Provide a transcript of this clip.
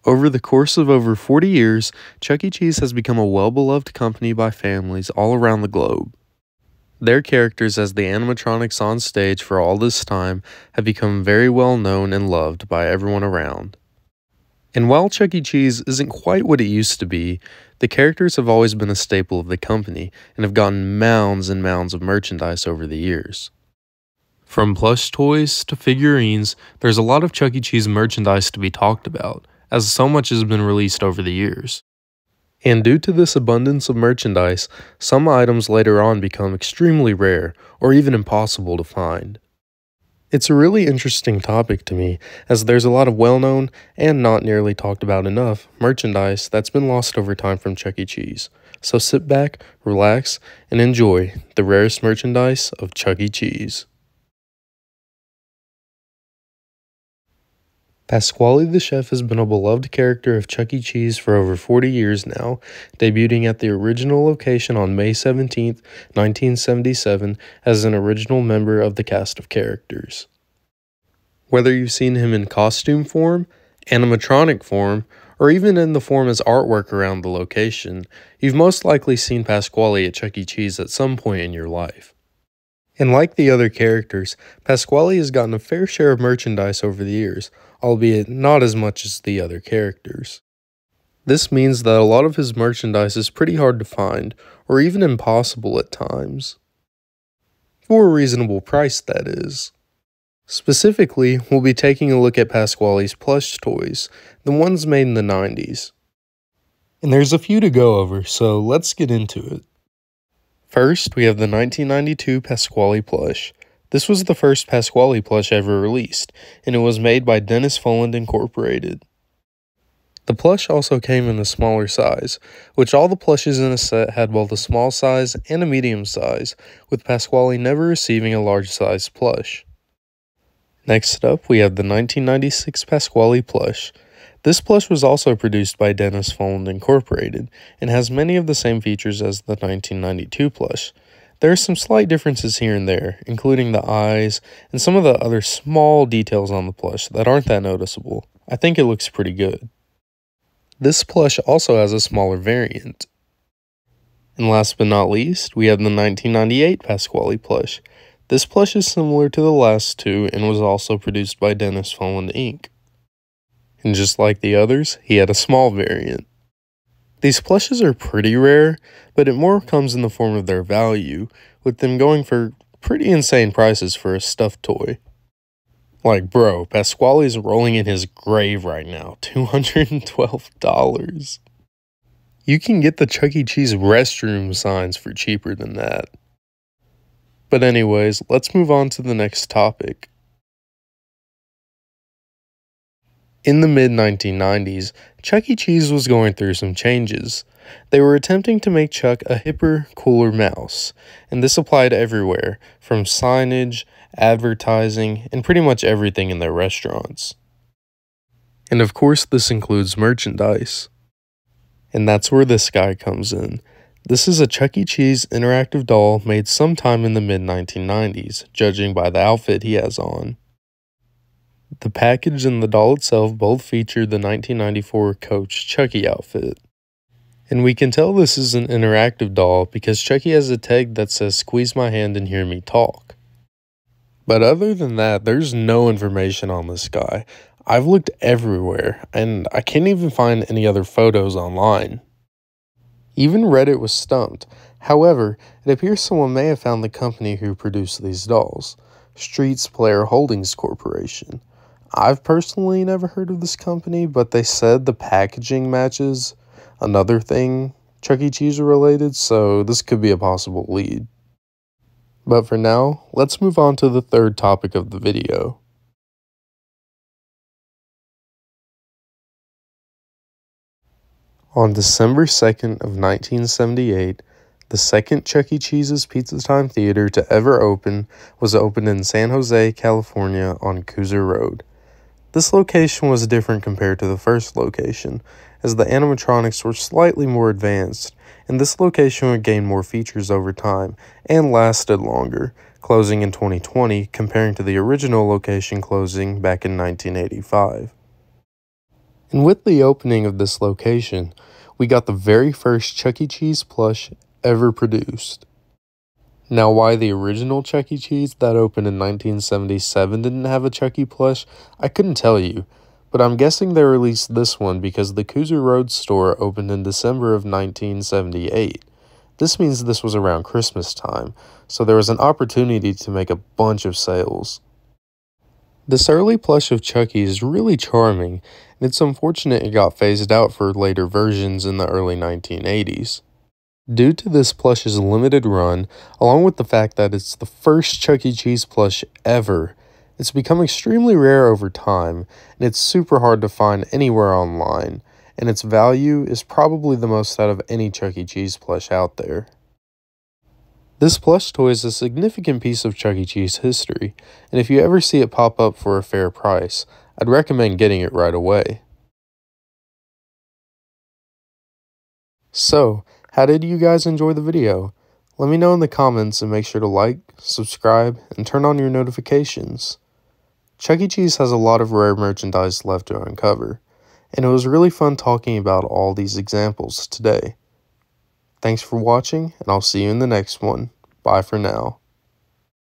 Over the course of over 40 years, Chuck E. Cheese has become a well-beloved company by families all around the globe. Their characters as the animatronics on stage for all this time have become very well known and loved by everyone around. And while Chuck E. Cheese isn't quite what it used to be, the characters have always been a staple of the company and have gotten mounds and mounds of merchandise over the years. From plush toys to figurines, there's a lot of Chuck E. Cheese merchandise to be talked about, as so much has been released over the years. And due to this abundance of merchandise, some items later on become extremely rare or even impossible to find. It's a really interesting topic to me, as there's a lot of well-known and not nearly talked about enough merchandise that's been lost over time from Chuck E. Cheese. So sit back, relax, and enjoy the rarest merchandise of Chuck E. Cheese. Pasquali the chef has been a beloved character of Chuck E. Cheese for over 40 years now, debuting at the original location on May 17, 1977, as an original member of the cast of characters. Whether you've seen him in costume form, animatronic form, or even in the form as artwork around the location, you've most likely seen Pasquali at Chuck E. Cheese at some point in your life. And like the other characters, Pasquali has gotten a fair share of merchandise over the years, albeit not as much as the other characters. This means that a lot of his merchandise is pretty hard to find, or even impossible at times. For a reasonable price, that is. Specifically, we'll be taking a look at Pasquali's plush toys, the ones made in the 90s. And there's a few to go over, so let's get into it. First, we have the 1992 Pasquali plush. This was the first Pasquali plush ever released, and it was made by Dennis Folland Incorporated. The plush also came in a smaller size, which all the plushes in a set had both a small size and a medium size, with Pasquali never receiving a large size plush. Next up, we have the 1996 Pasquali plush. This plush was also produced by Dennis Folland Incorporated, and has many of the same features as the 1992 plush. There are some slight differences here and there, including the eyes and some of the other small details on the plush that aren't that noticeable. I think it looks pretty good. This plush also has a smaller variant. And last but not least, we have the 1998 Pasquali plush. This plush is similar to the last two and was also produced by Dennis Folland Inc. And just like the others, he had a small variant. These plushes are pretty rare, but it more comes in the form of their value, with them going for pretty insane prices for a stuffed toy. Like, bro, Pasquali's rolling in his grave right now, $212. You can get the Chuck E. Cheese restroom signs for cheaper than that. But anyways, let's move on to the next topic. In the mid-1990s, Chuck E. Cheese was going through some changes. They were attempting to make Chuck a hipper, cooler mouse, and this applied everywhere, from signage, advertising, and pretty much everything in their restaurants. And of course, this includes merchandise. And that's where this guy comes in. This is a Chuck E. Cheese interactive doll made sometime in the mid-1990s, judging by the outfit he has on. The package and the doll itself both feature the 1994 Coach Chucky outfit. And we can tell this is an interactive doll because Chucky has a tag that says "Squeeze my hand and hear me talk." But other than that, there's no information on this guy. I've looked everywhere, and I can't even find any other photos online. Even Reddit was stumped. However, it appears someone may have found the company who produced these dolls, Streets Player Holdings Corporation. I've personally never heard of this company, but they said the packaging matches another thing Chuck E. Cheese related, so this could be a possible lead. But for now, let's move on to the third topic of the video. On December 2nd of 1978, the second Chuck E. Cheese's Pizza Time Theater to ever open was opened in San Jose, California on Cooser Road. This location was different compared to the first location, as the animatronics were slightly more advanced, and this location would gain more features over time and lasted longer, closing in 2020 comparing to the original location closing back in 1985. And with the opening of this location, we got the very first Chuck E. Cheese plush ever produced. Now, why the original Chuck E. Cheese that opened in 1977 didn't have a Chucky plush, I couldn't tell you, but I'm guessing they released this one because the Cooser Road store opened in December of 1978. This means this was around Christmas time, so there was an opportunity to make a bunch of sales. This early plush of Chucky is really charming, and it's unfortunate it got phased out for later versions in the early 1980s. Due to this plush's limited run, along with the fact that it's the first Chuck E. Cheese plush ever, it's become extremely rare over time, and it's super hard to find anywhere online, and its value is probably the most out of any Chuck E. Cheese plush out there. This plush toy is a significant piece of Chuck E. Cheese history, and if you ever see it pop up for a fair price, I'd recommend getting it right away. So, how did you guys enjoy the video? Let me know in the comments and make sure to like, subscribe, and turn on your notifications. Chuck E. Cheese has a lot of rare merchandise left to uncover, and it was really fun talking about all these examples today. Thanks for watching, and I'll see you in the next one. Bye for now.